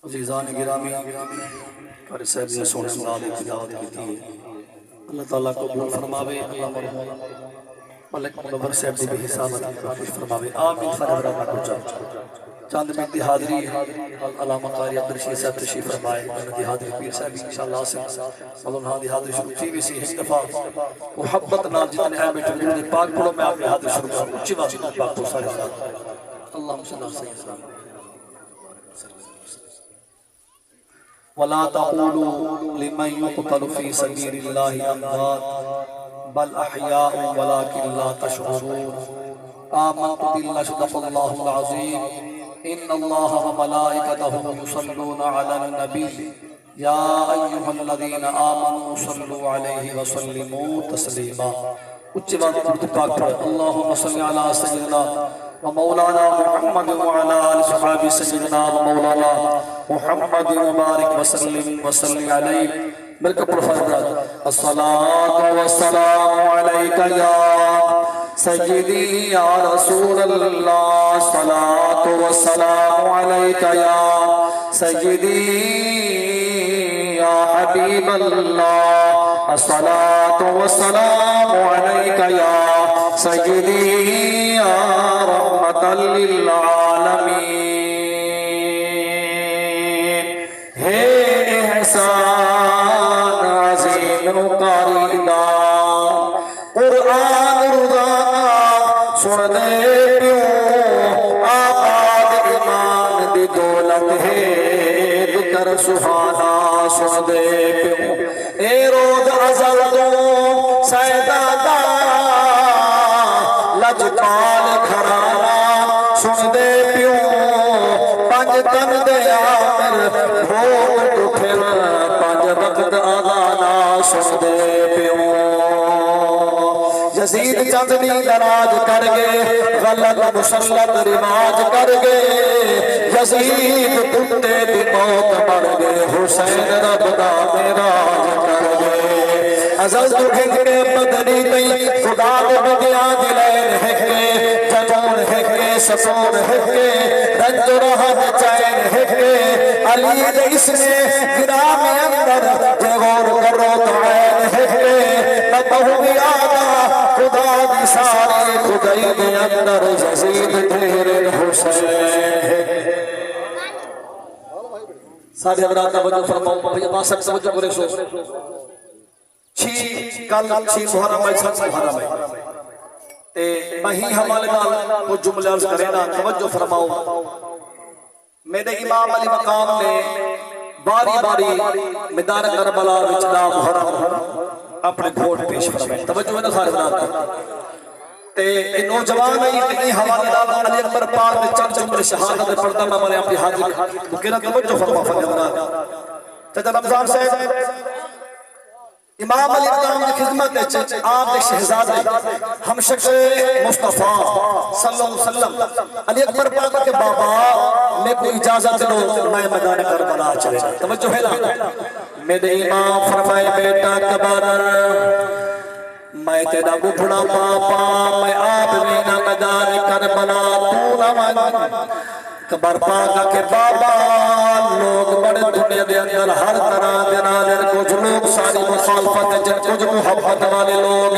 عزیزان گرامی قاری صاحب نے سونے انداز کی دعوت کی تھی اللہ تعالیٰ کو قبول فرماوے اللہ مرحوم ملک منور صاحب دی بھی حسابت کی فرماوے آمین فرماوے کو چاند منٹ دی حاضری علامہ قاری عبدالرشید صاحب تشریف فرمائے دی حاضری پیر صاحب انشاءاللہ سے مولانا دی حاضری شروع تھی ویسی ایک دفعہ محبت نال جتنے ہیں بیٹھے درود پاک پڑھو میں آپ کی حاضری شروع کروں اچھی بات پاک کو سارے ساتھ اللہم صلی اللہ علیہ وسلم وَلَا تَقُولُوا لِمَنْ يُقْتَلُ فِي سَبِيلِ اللَّهِ أَمْوَاتٌ بَلْ أَحْيَاءٌ وَلَكِنْ لَا تَشْعُرُونَ آمَنْتُ بِاللَّهِ صَدَقَ اللَّهُ الْعَظِيمُ إِنَّ اللَّهَ وَمَلَائِكَتَهُ يُصَلُّونَ عَلَى النَّبِيِّ يَا أَيُّهَا الَّذِينَ آمَنُوا صَلُّوا عَلَيْهِ وَسَلِّمُوا تَسْلِيمًا اچھی بات درود پاک پڑھ اللہم صلی علی سیدنا ومولانا محمد وعلى آل صحابی سیدنا ومولانا محمد مبارک وسلم وسلم علیہ ملک پرفرد الصلاة والسلام علیکہ یا سیدی یا رسول اللہ الصلاة والسلام علیکہ یا سیدی یا حبیب اللہ الصلاة والسلام عليك يا سيدي يا رحمة للعالمين ہے احسان عظیم قاری دا قرآن رضا سن دے پیوں آباد ایمان دی دولت ہے ذکر سبحانہ سن دے پیوں اے روز ازل تو سیدادہ لجپال گھرانا سن دے پیوں پنج تن دے آمر بھوگ اٹھل پنج وقت آغانا سن دے پیوں یزید چندنی دراج کر گے غلط مسلط رواج کر گے یزید کتے دی موت مر گے حسین رب دا میراج کر گے ازل تو ہنگ کے بدنی تئی خدا دے بدیا دلین ہکے جنون ہکے سسون ہکے رنج رہن چین ہکے علی دے اس نے گرام اندر جے غور کرو تو عین ہکے نبہو بیادا خدا دی سارے خدای دے اندر یزید تیرے حسین سارے حضرات توجہ فرماؤ بھئی اللہ سب توجہ کرے سو چھی کل چھی محرم ہے سب محرم ہے تے مہی حوالے نال وہ جملے عرض کرے نا توجہ فرماؤ میرے امام علی مقام نے باری باری میدان کربلا وچ دا محرم اپنے گھوٹ پیش فرمائے توجہ ہے نا سارے حضرات تے نوجوان ہے اتنی حوالے نال علی اکبر پاک نے چند جملے شہادت پڑھتا میں نے اپنی حاضر تو کہنا توجہ فرما فرمائے چچا رمضان صاحب امام علی مقام کی خدمت ہے آپ ایک شہزاد ہے ہم شخص مصطفیٰ صلی اللہ علیہ وسلم علی اکبر پاک کے بابا میں کوئی اجازت لو میں میدان کربلا چلے توجہ ہے نا میرے امام فرمائے بیٹا کبر میں تیرا بڑھڑا پاپا میں آپ مینا میدان کربلا تو نہ کبر پاکا کے بابا لوگ بڑے دنیا دے اندر ہر طرح دے کچھ لوگ ساری مخالفت جن کچھ محبت والے لوگ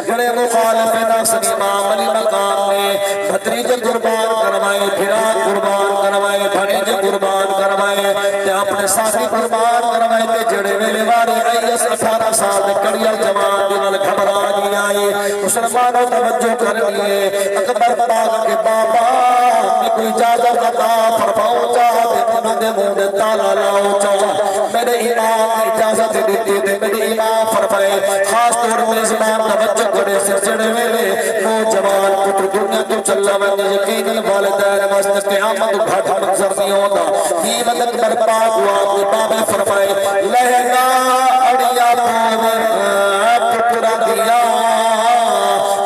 جڑے مخالف ناصر امام علی مقام میں بھتریج قربان کروائے بھرا قربان کروائے بھنیج قربان کروائے تے اپنے ساتھی قربان کروائے تے جڑے ویلے والے 18 سال دے کڑیل جوان دے نال گھبرا نہیں آئے مسلمانوں توجہ کر لیے اکبر پاک کے بابا میں کوئی اجازت عطا فرماؤ چاہا تے انہوں نے منہ دے تالا لاؤ چاہا میرے امام اجازت دیتی تے میرے امام فرمائے خاص طور میں زمان توجہ کرے سرچڑے ویلے نوجوان پتر دنیا تو چلا ونجے یقین والدین واسطے قیامت گھٹ منظر نہیں ہوتا ہی مدد برپا ہوا کہ بابے فرمائے لہنا اڑیا پترا دیا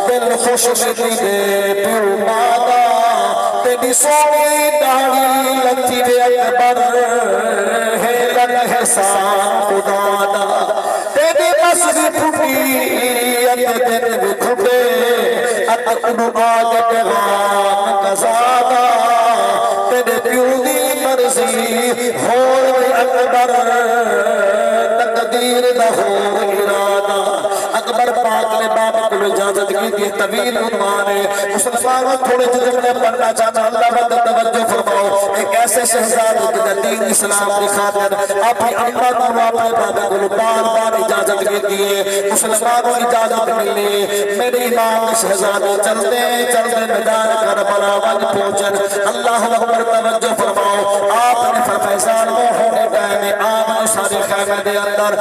دل خوش میں دے پیو مادا تیری سونی داڑی لتی دے اکبر ہے لگ احسان خدا دا تیری مصری پھوٹی اک دن بکھبے اک انو آگ پیغام قضا دا تیرے پیو دی مرضی ہور اکبر تقدیر دا ہور ارادہ اکبر پاک نے بابا کو اجازت کی تھی طویل عنوان ہے مسلمانوں تھوڑے جملے پڑھنا چاہتا اللہ بد توجہ فرماؤ ایک ایسے شہزادے کے دین اسلام کی خاطر اپنی اما کو اپنے بابا کو بار بار اجازت کی تھی مسلمانوں اجازت ملی میرے امام شہزادے چلتے چلتے میدان کربلا وج پہنچن اللہ اکبر توجہ فرماؤ آپ نے فرمائے وہ ہونے ٹائم آپ سارے خیمے دے اندر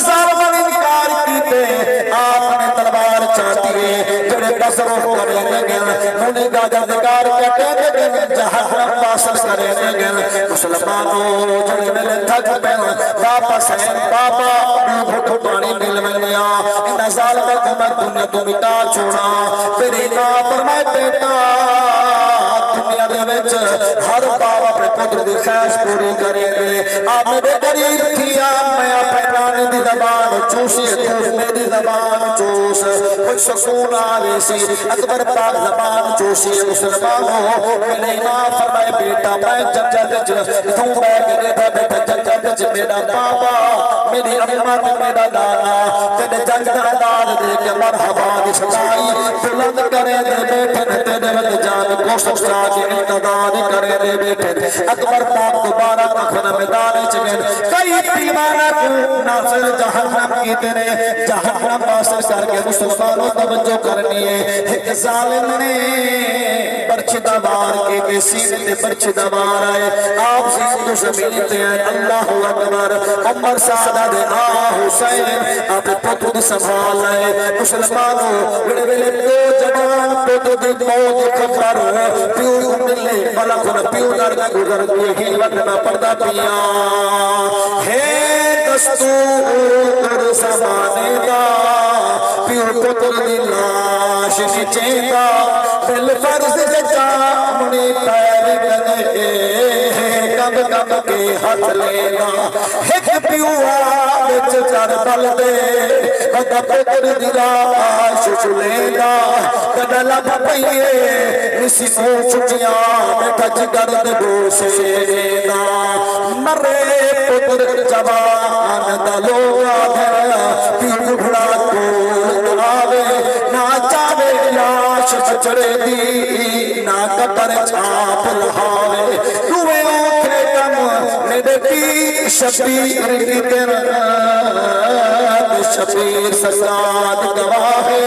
ظالمان انکار کیتے آپ نے تلوار چاہتی ہے جڑے بسروں کرے گئے انہیں گاجدگار کہتے گئے جہنم باسر کرے گئے مسلمانوں جڑے ملے تھک پہ واپس ہیں بابا بھٹو پانی مل ملیا ان ظالمہ کو میں دنیا تو مٹا چھوڑا تیری ماں فرمائے بیٹا دنیا دے وچ ہر باپ اپنے پتر دی خواہش پوری کرے گے آپ میرے غریب کیا میں اپنے نانے دی زبان چوسی تو میری زبان چوس کچھ سکون آوے سی اکبر پاک زبان چوسی مسلمانوں میرے ماں فرمائے بیٹا میں جنجت تو میں گرے تھا بیٹا جنجت میرا بابا میری اماں میرا نانا تیرے جنگ انداز دے کے مرحبا دی سلائی بلند کرے دے بیٹھے تیرے وقت جان کو سکتا کے انتظار کرے دے بیٹھے اکبر پاک دوبارہ اخنا میدان چگن کئی پیمانہ کو ناصر جہنم کی تیرے جہنم باسر کر کے مسلمانوں توجہ کرنی ہے ایک ظالم نے برچ دوار کے سینے تے برچ دوار آئے آپ زندو زمین تے آئے اللہ اکبر عمر سادہ دے حسین آپ پتو دی سنبھال آئے مسلمانوں بڑے بڑے دو جوان پتو دی موت خبر پیو ملے ملکن پیو نرد گزر گئے ہی وقت پردہ پیا ہے دستور زمانے دا پیو پتر دی لاش نیچے دا دل فرض جا منی پیر گنے کب کب کے ہاتھ لینا ایک پیو آج چر بل دے بدا پتر دی لاش لینا کدہ لب پئیے نسی کو چھٹیاں بیٹھا جگر دے بوسے لینا مرے پتر جوان دا لوگا ہے پیو بھڑا کو آوے نہ چاہے لاش چڑے دی نہ قبر چھاپ لہاوے روے اوکھے کم میرے کی شبیر کی تیرا شبیر سزاد گواہے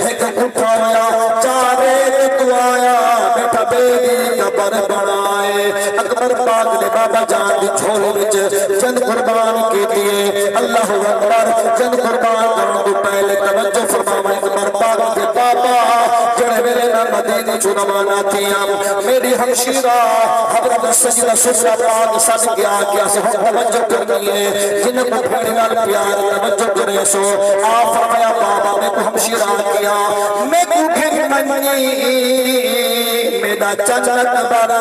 ایک اٹھایا چارے تو آیا بیٹھا بیدی قبر بنائے اکبر پاک نے بابا جان دی جھولے وچ چند قربان کی دیئے اللہ اکبر چند قربان کروں کو پہلے توجہ فرماؤں اکبر پاک دے بابا جڑے میرے نا مدینی جو نمانا تھیاں میری ہمشیرہ حضرت سجدہ سجدہ پاک ساتھ کیا سے ہم توجہ کرنی ہے جن کو پھڑی نال پیار توجہ کرے سو آپ فرمایا بابا میں کو ہمشیرہ کیا میں کو گھر منی میرا چنت بر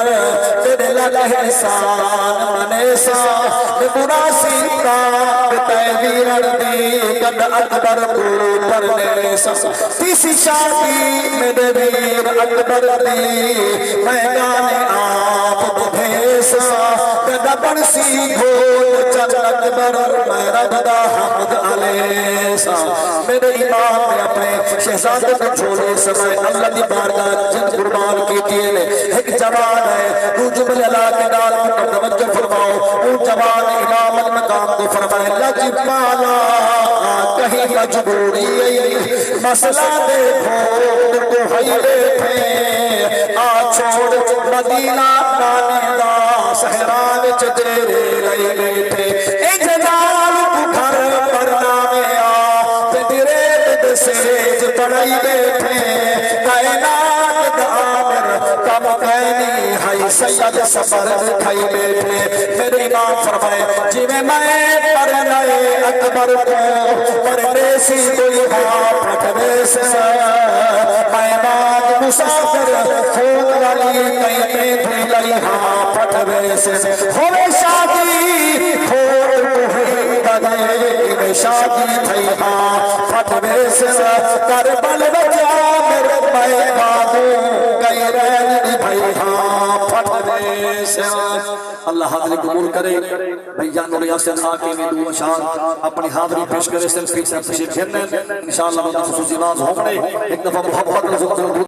تیرے لگے احسان منیسا میں مناسی کا تیویر دی قد اکبر کو پرنے سا تیسی شادی میرے ویر اکبر دی میں گانے آپ بھیسا قد بنسی گھوڑ چند اکبر میں ربدہ حمد علیسا میرے امام نے اپنے شہزادے کو چھوڑے سمائے اللہ دی بارگاہ جن قربان کی تیلے ایک جوان ہے تو جبل اللہ کے نال مکم توجہ فرماؤ وہ جوان امام المقام کو فرمائے لجبالا کہیں مجبوری مسئلہ دیکھو تو ہی بیٹھے آ چھوڑ مدینہ نانے دا سہران وچ تیرے رہی بیٹھے اے جلال کو گھر پر نامے آ تیرے دد سیج پڑھائی بیٹھے کائنات دا آمر کم کہنی ہائی سید سفر کھائی بیٹھے میرے امام فرمائے جی میں پڑھنائے اکبر کو پڑھنے سی کوئی ہاں پھٹنے سے میں بات مسافر خون والی کہیں بھی لئی ہاں پھٹنے سے ہوئے شادی کھوڑ ہوئی بدے شادی تھی ہاں پھٹنے سے کربل بجا میرے میں بابو کئی رہنی بھائی ہاں پھٹنے سے اللہ حاضری قبول کرے بھائی جان اور یاسر خاکی میں دو اشعار اپنی حاضری پیش کرے سلفی سے پیچھے پھرنے انشاءاللہ خصوصی باز ہوں گے ایک دفعہ محبت